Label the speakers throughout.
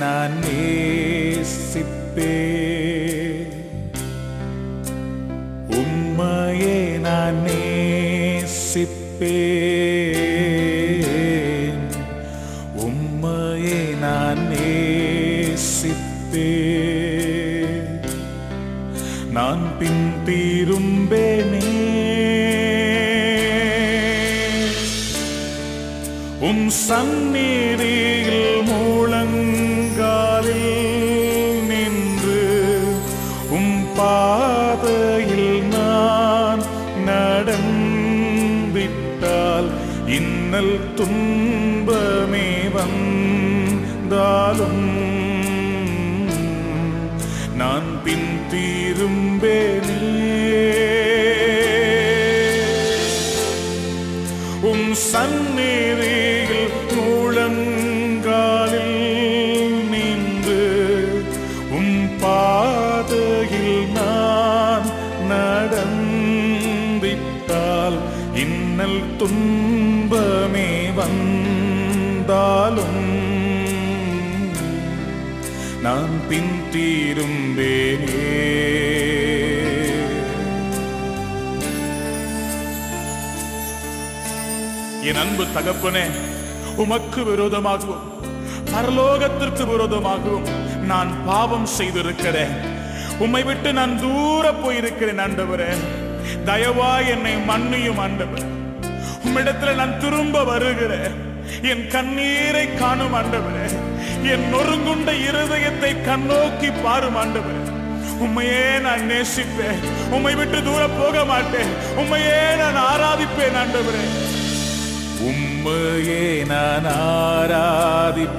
Speaker 1: நான் நேசிப்பேன், உம்மையே நான் நேசிப்பேன், உம்மையே நான் நேசிப்பேன். நான் பின் திரும்பேனே உம் சந்நிதியில் முழங்காலில் நின்று, உம் பாதையில் நான் நடந்திட்டால், இன்னல் துன்பமே வந்தாலும் நான் பின் திரும்பேனே. உம் சந்நிதியில் முழங்காலில் நின்று, உம் பாதையில் நான் நடந்திட்டால், இன்னல் துன்பமே வந்தாலும் நான் பின் திரும்பேனே. என் அன்பு தகப்பனே, உமக்கு விரோதமாகவும் பரலோகத்திற்கு விரோதமாகவும் நான் பாவம் செய்திருக்கிறேன். உம்மை விட்டு நான் தூர போயிருக்கிறேன் ஆண்டவரே. தயவாய் என்னை மன்னியும் ஆண்டவரே. உம்மிடத்தில் நான் திரும்ப வருகிறேன். என் கண்ணீரை காணும் ஆண்டவரே. என் நொறுங்குண்ட இருதயத்தை கண்ணோக்கி பாரும் ஆண்டவரே. உம்மையே நான் நேசிப்பேன். உம்மை விட்டு தூர போக மாட்டேன். உம்மையே நான் ஆராதிப்பேன் ஆண்டவரே. உம்மையே நான் ஆராதிப்பேன்,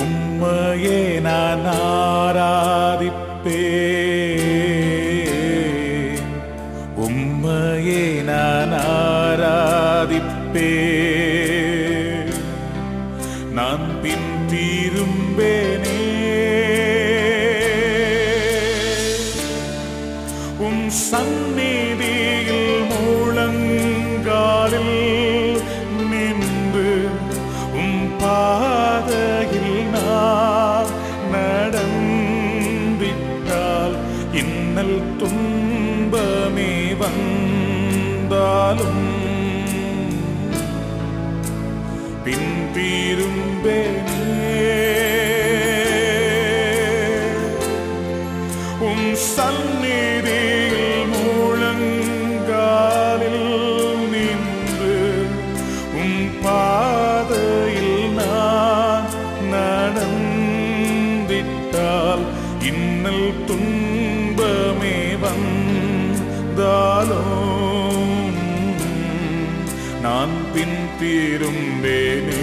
Speaker 1: உம்மையே நான் ஆராதிப்பேன், உம்மையே நான் ஆராதிப்பேன். நான் பின் திரும்பேனே உம் சந்நிதியில் முழங்காலில் நின்று, உம் பாதையில் நான் நடந்திட்டால், இன்னல் துன்பமே வந்தாலும் பின் திரும்பேனே. உம் சந்நிதியில் முழங்காலில் நின்று, உம் பாதையில் நான் நடந்திட்டால், இன்னல் துன்பமே வந்தாலும் நான் பின் திரும்பேனே.